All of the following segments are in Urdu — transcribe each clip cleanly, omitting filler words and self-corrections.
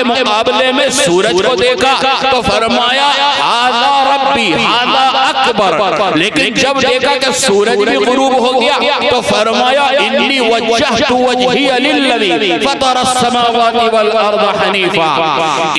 کے مقابلے میں سورج کو دیکھا تو فرمایا ھذا ربی ھذا اکبر، لیکن جب دیکھا کہ سورج بھی غروب ہو گیا تو فرمایا انی وجہت وجہی للذی فطر السماوات والارض حنیفا۔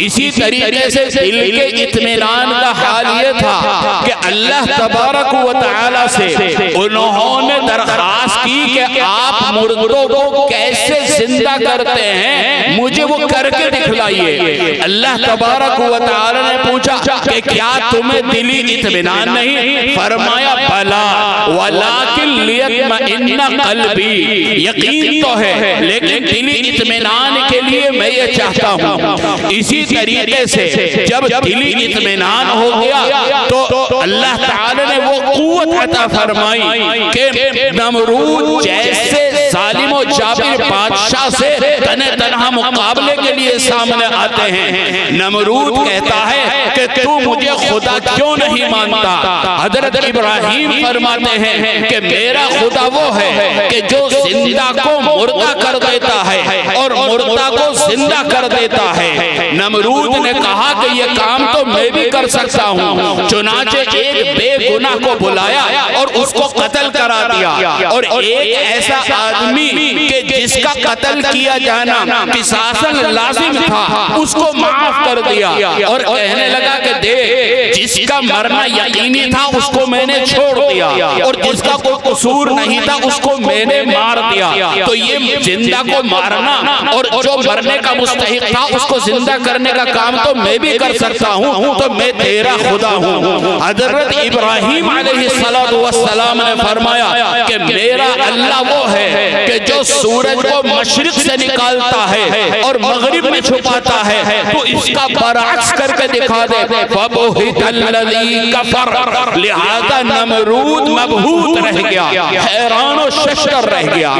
اسی طریقے سے دل کے اطمینان کا حال یہ تھا کہ اللہ تبارک و تعالی سے انہوں نے درخواست کی کہ آپ مردوں کو کیسے زندہ کرتے ہیں، مجھے وہ کر کے دکھلائیے۔ اللہ تبارک و تعالی نے پوچھا کہ کیا تمہیں دلی اطمینان نہیں؟ فرمایا بلا ولیکن لیطمئن قلبی، یقین تو ہے لیکن دلی اطمینان کے لیے میں یہ چاہتا ہوں۔ اسی طریقے سے جب دلی اطمینان ہو گیا تو اللہ تعالی نے وہ قوت عطا فرمائی کہ نمرود جیسے ظالم و جابر بادشاہ سے تنہ تنہا مقابلے کے لیے سامنے آتے ہیں۔ نمرود کہتا ہے کہ تو مجھے خدا کیوں نہیں مانتا؟ حضرت ابراہیم فرماتے ہیں کہ میرا خدا وہ ہے کہ جو زندہ کو مردہ کر دیتا ہے اور مردہ کو زندہ کر دیتا ہے۔ نمرود نے کہا کہ یہ کام تو میں بھی کر سکتا ہوں، چنانچہ ایک بے گناہ کو بلایا اور اس کو قتل کرا دیا، اور ایک ایسا آدمی کہ جس کا قتل کیا جانا قصاصاً لازم تھا اس کو معاف کر دیا، اور کہنے لگا کہ دیکھ جس کا مرنا یقینی تھا اس کو میں نے چھوڑ دیا، اور جس کا کوئی قصور نہیں تھا اس کو میں نے مار دیا، تو یہ زندہ کو مارنا اور جو مرنے کا مستحق تھا اس کو زندہ کرنے کا کام تو میں بھی کر سکتا ہوں، تو میں تیرا خدا ہوں۔ حضرت ابراہیم علیہ السلام نے فرمایا کہ میرا اللہ وہ ہے کہ جو سورج کو مشرق سے نکالتا ہے اور مغرب میں چھپاتا ہے، تو اس کا برعکس کر کے دکھا دے۔ فَبُہِتَ الَّذِي كَفَرَ، لہذا نمرود مبہوت رہ گیا، حیران و ششدر رہ گیا۔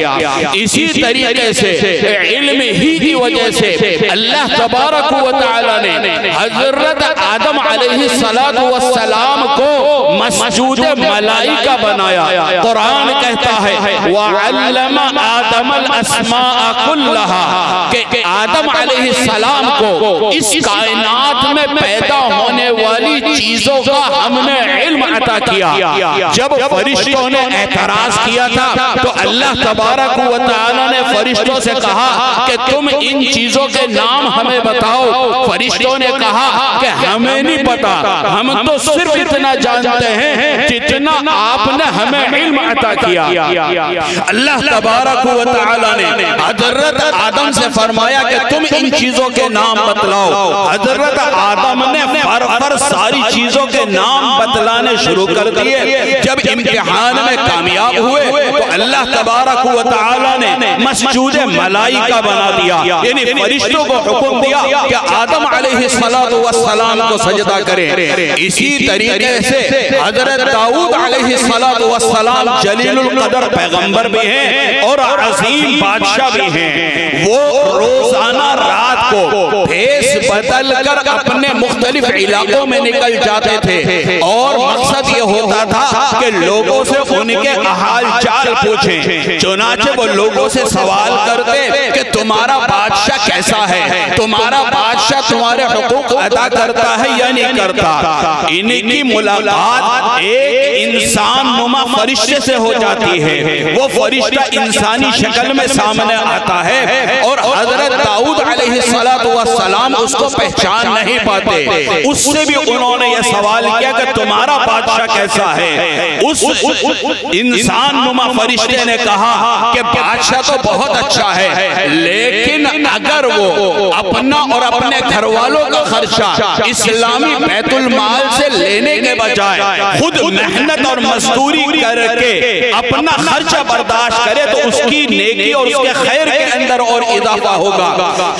اسی طریقے سے علم ہی کی وجہ سے اللہ تبارک و تعالی نے حضرت آدم علیہ السلام کو مسجود ملائکہ بنایا۔ قرآن کہتا ہے وَعَلَّمَ آدَمَ الْأَسْمَاءَ كُلَّهَا، کہ آدم علیہ السلام کو اس کائنات میں پیدا ہونے والی چیزوں کا ہم نے علم عطا کیا۔ جب فرشتوں نے اعتراض کیا تھا تو اللہ تبارک و تعالی نے فرشتوں سے کہا کہ تم ان چیزوں کے نام ہمیں بتاؤ۔ فرشتوں نے کہا کہ ہمیں نہیں پتا، ہم تو صرف اتنا جانتے ہیں جتنا آپ نے ہمیں علم عطا کیا۔ اللہ تبارک و تعالی نے حضرت آدم سے فرمایا کہ تم ان چیزوں کے نام بتلاؤ۔ حضرت آدم نے فر ساری چیزوں کے نام بتلانے شروع کر دیے۔ جب امتحان میں کامیاب ہوئے تو اللہ تبارک و تعالی نے مسجود ملائکہ بنا دیا، یعنی فرشتوں کو حکم دیا کہ آدم علیہ السلام کو سجدہ کریں۔ اسی طریقے سے حضرت داؤد علیہ السلام جلیل القدر پیغمبر بھی ہیں اور عظیم بادشاہ بھی ہیں۔ وہ روزانہ رات کو بھیس بدل کر اپنے مختلف علاقوں میں نکل جاتے تھے، اور مقصد یہ ہوتا تھا کہ لوگوں سے ان کے حال چال پوچھیں۔ چنانچہ وہ لوگوں سے سوال کرتے کہ تمہارا بادشاہ کیسا ہے، تمہارا بادشاہ تمہارے حقوق ادا کرتا ہے یا نہیں کرتا۔ ان کی ملاقات ایک انسان نما فرشتے سے ہو جاتی ہے، وہ فرشتہ انسانی شکل میں سامنے آتا ہے، اور حضرت داؤد علیہ السلام اس کو پہچان نہیں پاتے۔ اس سے بھی انہوں نے یہ سوال کیا کہ تمہارا بادشاہ کیسا ہے؟ اس انسان نما فرشتے نے کہا کہ بادشاہ تو بہت اچھا ہے، لیکن اگر وہ اپنا اور اپنے گھر والوں کا خرچہ اسلامی بیت المال سے لینے کے بجائے خود محنت اور مزدوری کر کے اپنا خرچہ برداشت کرے تو اس کی نیکی اور اس کے خیر کے اندر اور اضافہ ہوگا۔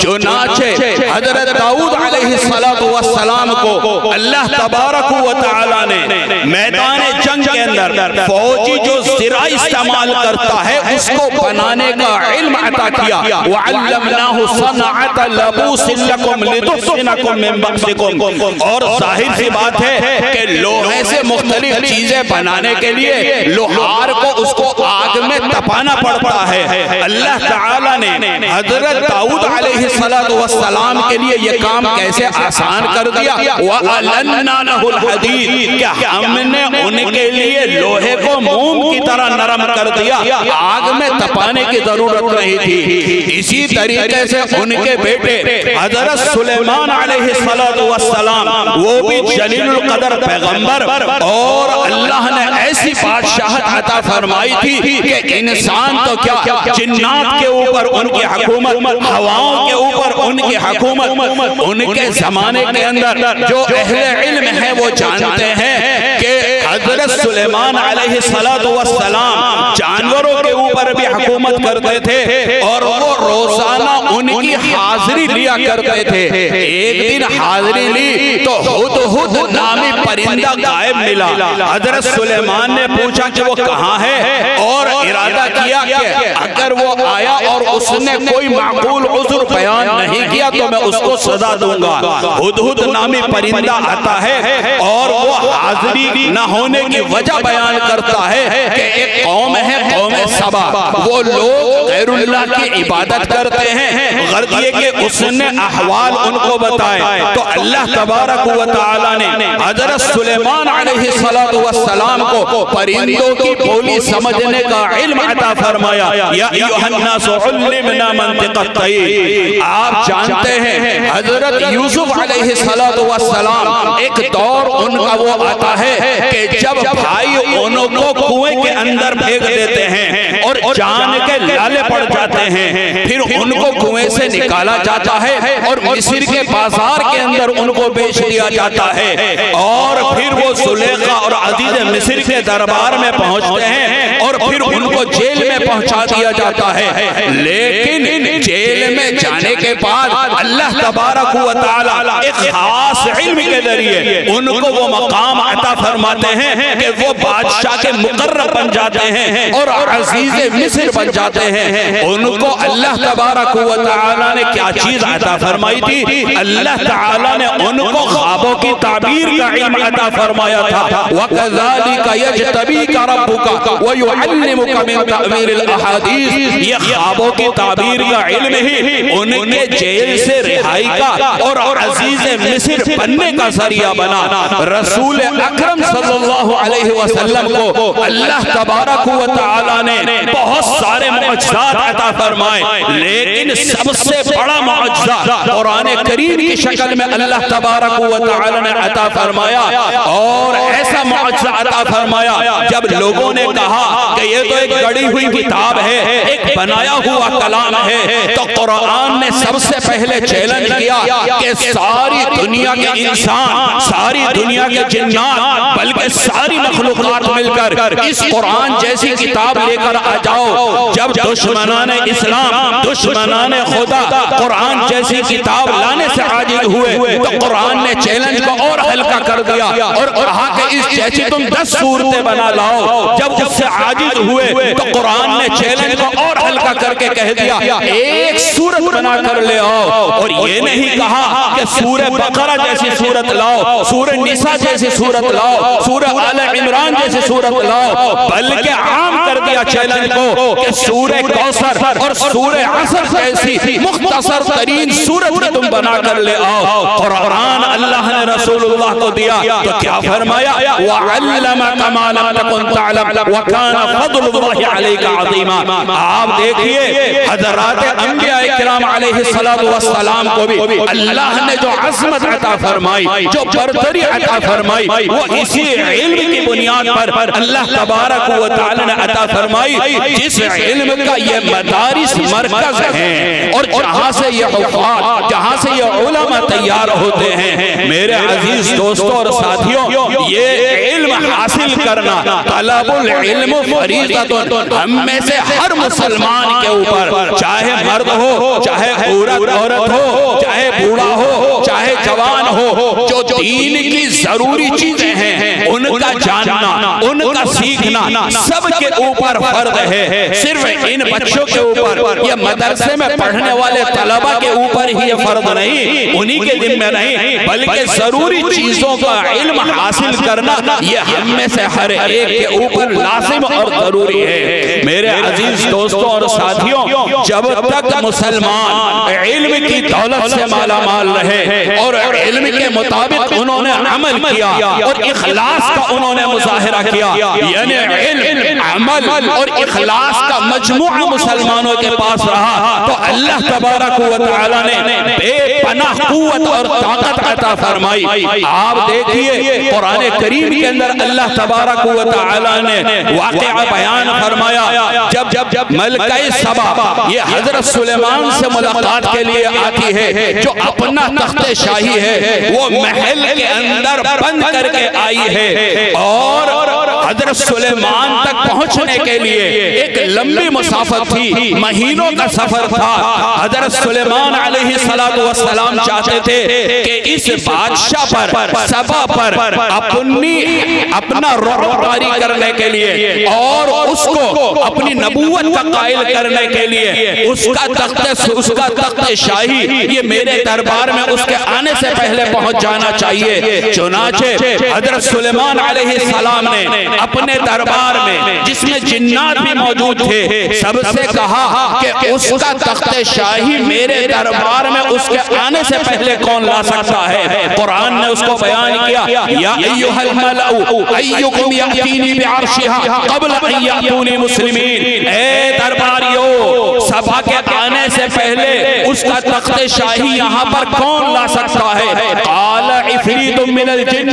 چنانچہ حضرت داؤد علیہ السلام کو اللہ تبارک و تعالی نے میدان جنگ کے اندر فوجی جو زرہ استعمال کرتا ہے اس کو بنانے کا علم عطا کیا۔ وَعَلَّمْنَاهُ صَنْعَةَ لَبُوسٍ لَكُمْ لِتُحْصِنَكُمْ مِنْ بَأْسِكُمْ، اور ظاہر سی بات ہے کہ لوہے سے مختلف چیزیں بنانے کے لیے لوہار کو اس کو آگ میں تپانا پڑتا ہے۔ اللہ تعالیٰ نے حضرت داؤد علیہ السلام کے لیے یہ کام کیسے آسان کر دیا، وَأَلَنَّا لَهُ الْحَدِيدِ، کہ ہم نے ان کے لیے لوہے کو موم کی طرح نرم کر دیا، آگ میں تپانے کی ضرورت نہیں تھی۔ اسی طریقے سے ان کے بیٹے حضرت سلیمان علیہ السلام، وہ بھی جلیل القدر پیغمبر، اور اللہ نے ایسی بادشاہت عطا فرمائی تھی کہ انسان تو کیا، جنات کے اوپر ان کی حکومت، ہواؤں کے اوپر ان کی حکومت۔ ان کے زمانے کے اندر جو اہل علم ہیں وہ جانتے ہیں کہ حضرت سلیمان علیہ السلام جانوروں کے اوپر بھی حکومت کرتے تھے، اور وہ روزانہ ان کی حاضری لیا کرتے تھے۔ ایک دن حاضری لی تو ہدہد نامی پرندہ غائب ملا۔ حضرت سلیمان نے پوچھا کہ وہ کہاں ہے، اور ارادہ کیا کہ اگر وہ آیا اور اس نے کوئی معقول عذر بیان نہیں کیا تو میں اس کو سزا دوں گا۔ ہدہد نامی پرندہ آتا ہے اور وہ حاضری نہ ہونے کی وجہ بیان کرتا ہے کہ ایک قوم ہے، قوم سبا، وہ لوگ غیر اللہ کی عبادت کرتے ہیں۔ غرض یہ کہ اس نے احوال ان کو بتائے، تو اللہ تبارک و تعالی نے حضرت سلیمان علیہ السلام کو پرندوں کی بولی سمجھنے کا علم عطا فرمایا۔ یا ایھا الناس علمنا منطق الطیر۔ آپ جانتے ہیں حضرت یوسف علیہ السلام، ایک دور ان کا وہ آتا ہے کہ جب بھائی انہوں کو کنویں کے اندر پھینک دیتے ہیں اور جان کے لالے پڑ جاتے ہیں، پھر ان کو کنویں سے نکالا جاتا ہے اور مصر کے بازار کے اندر ان کو بیچ دیا جاتا ہے، اور پھر وہ زلیخا اور عزیز مصر کے دربار میں پہنچتے ہیں اور پھر ان کو جیل میں پہنچا دیا جاتا ہے۔ لیکن جیل میں جانے کے بعد اللہ تبارک و تعالی ایک خاص علم کے ذریعے ان کو وہ مقام عطا فرماتے ہیں کہ وہ بادشاہ کے مقرب بن جاتے ہیں اور عزیز مصر بن جاتے ہیں۔ ان کو اللہ تبارک و تعالی نے کیا چیز عطا فرمائی تھی؟ اللہ تعالی نے ان کو خوابوں کی تعبیر کا علم عطا فرمایا تھا۔ وَكَذَلِكَ يَجْتَبِيكَ رَبُّكَ وَيُعَلِّمُكَ مِن تَأْوِيلِ الْأَحَادِيثِ۔ یہ خوابوں کی تعبیر کا علم ہی ان کے جیل سے رہائی کا اور عزیز مصر بننے کا ذریعہ بنا۔ رسول اکرم صلی اللہ علیہ وسلم کو اللہ تبارک و تعالی نے بہت سارے معجزات عطا فرمائے، لیکن سب سے بڑا معجزہ قرآن کریم کی شکل میں اللہ تبارک و تعالی نے عطا فرمایا، اور ایسا معجزہ عطا فرمایا جب لوگوں نے کہا کہ یہ تو ایک گڑی ہوئی کتاب ہے، ایک بنایا ہوا کلام ہے، تو قرآن نے سب سے پہلے چیلنج کیا کہ ساری دنیا کے انسان، ساری دنیا کے جنات، بلکہ ساری مخلوقات مل کر اس قرآن جیسی کتاب لے کر آ جاؤ۔ جب دشمنان اسلام، دشمنان خدا قرآن جیسی کتاب لانے سے عاجز ہوئے تو قرآن نے چیلنج کو اور ہلکا کر دیا اور کہا کہ اس جیسی تم 10 صورتیں بنا لاؤ۔ جب اس سے عاجز ہوئے تو قرآن نے چیلنج کو اور ہلکا کر کے کہہ دیا ایک صورت بنا کر لے آؤ، اور یہ نہیں کہا کہ سورہ بقرہ جیسی صورت لاؤ، سورہ نساء جیسی صورت لاؤ، سورہ آل عمران جیسی صورت لاؤ، بلکہ عام کر دیا چیلنج کو کہ سورہ کوثر اور سورہ عصر جیسی مختصر ترین صورت بھی تم بنا کر لے آؤ۔ قرآن اللہ نے رسول اللہ کو دیا تو کیا فرمایا؟ وَعَلَّمَكَ مَا لَمْ تَكُنْ تَعْلَمْ وَكَانَ فَضْلُ اللَّهِ عَلَيْكَ عَظِيمًا۔ آپ دیکھئے حضرات انبیاء کرام علیہ السلام کو بھی اللہ نے جو عظمت عطا فرمائی، جو برتری عطا فرمائی، وہ اسی علم کی بنیاد پر اللہ تبارک و تعالی نے عطا فرمائی، جس علم کا یہ مدارس مرکز ہیں اور جہاں سے یہ حفاظ، جہاں سے یہ علماء تیار ہوتے ہیں۔ میرے عزیز دوستوں اور ساتھیوں، یہ علم حاصل کرنا، طلب العلم فریضۃ، ہم میں سے ہر مسلمان کے اوپر، چاہے مرد ہو، چاہے عورت ہو، چاہے بوڑھا ہو، چاہے جوان ہو جو دین کی ضروری چیزیں ہیں ان کا جاننا، ان کا سیکھنا سب کے اوپر فرض ہے، صرف ان بچوں کے اوپر یا مدرسے میں پڑھنے والے طلبہ کے اوپر ہی یہ فرض نہیں، انہی کے ذمہ نہیں، بلکہ ضروری چیزوں کا علم حاصل کرنا یہ ہم میں سے ہر ایک کے اوپر لازم اور ضروری ہے۔ میرے عزیز دوستوں اور ساتھیوں، جب تک مسلمان علم کی دولت سے مالا مال رہے اور علم کے مطابق انہوں نے عمل کیا اور اخلاص کا انہوں نے مظاہرہ کیا، یعنی علم، عمل اور اخلاص کا مجموعہ مسلمانوں کے پاس رہا تو اللہ تبارک و تعالی نے بے پناہ قوت اور طاقت عطا فرمائی۔ آپ دیکھیے قرآن کریم کے اندر اللہ تبارک و تعالی نے واقعہ بیان فرمایا، جب ملکہ سبا یہ حضرت سلیمان سے ملاقات کے لیے آتی ہے، جو اپنا تخت شاہی ہے وہ محل کے اندر بند کر کے آئی ہے، اور حضرت سلیمان تک پہنچنے کے لیے ایک لمبی مسافت تھی، مہینوں کا سفر تھا۔ حضرت سلیمان علیہ السلام چاہتے تھے کہ اس بادشاہ پر، سبا پر اپنا رعب طاری کرنے کے لیے اور اس کو اپنی نبوت کا قائل کرنے کے لیے اس کا تخت شاہی یہ میرے دربار میں اس کے آنے سے پہلے پہنچ جانا چاہیے۔ چنانچہ حضرت سلیمان علیہ السلام نے اپنے دربار میں جس میں جنات بھی موجود تھے سب سے کہا کہ اس کا تخت شاہی میرے دربار میں اس کے آنے سے پہلے کون لا سکتا ہے؟ قرآن نے اس کو بیان کیا، یا ایھا الملأ ایکم یأتینی بعرشہا قبل ان یأتونی مسلمین، اے درباریوں سبا کے آنے سے پہلے اس کا تخت شاہی یہاں پر کون لا سکتا ہے؟ قال عفریت من الجن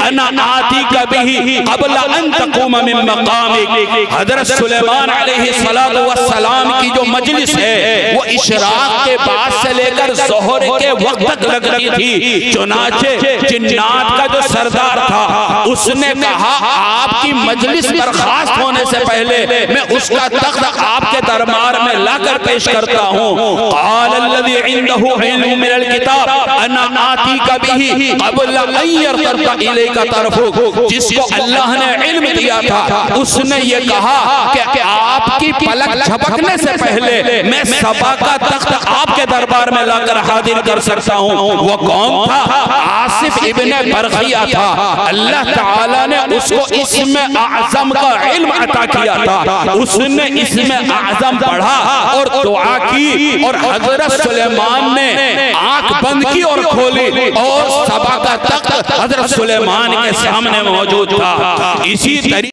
انا آتیک بہ قبل ان تقوم من مقامک۔ حضرت سلیمان علیہ السلام کی جو مجلس ہے وہ اشراق کے بعد سے لے کر ظہر کے وقت تک لگتی تھی، چنانچہ جنات کا جو سردار تھا اس نے کہا آپ کی مجلس برخاست ہونے سے پہلے میں اس کا تخت آپ کے دربار میں لا کر پیش کرتا ہوں۔ قال الذی عنده علم من الکتاب انا آتیک بہ قبل ان یرتد الیک طرفک، جس کو اللہ نے علم دیا تھا اس نے یہ کہا کہ آپ کی پلک جھپکنے سے پہلے میں سبا کا تخت آپ کے دربار میں لا کر حاضر کر سکتا ہوں۔ وہ کون تھا؟ آصف ابن برخیہ تھا۔ اللہ تعالیٰ نے اس کو اسم اعظم کا علم عطا کیا تھا، اس نے اسم اعظم پڑھا اور دعا کی، اور حضرت سلیمان نے آنکھ بند کی اور کھولی اور سبا کا تخت حضرت سلیمان کے سامنے موجود تھا۔ اسی طریقے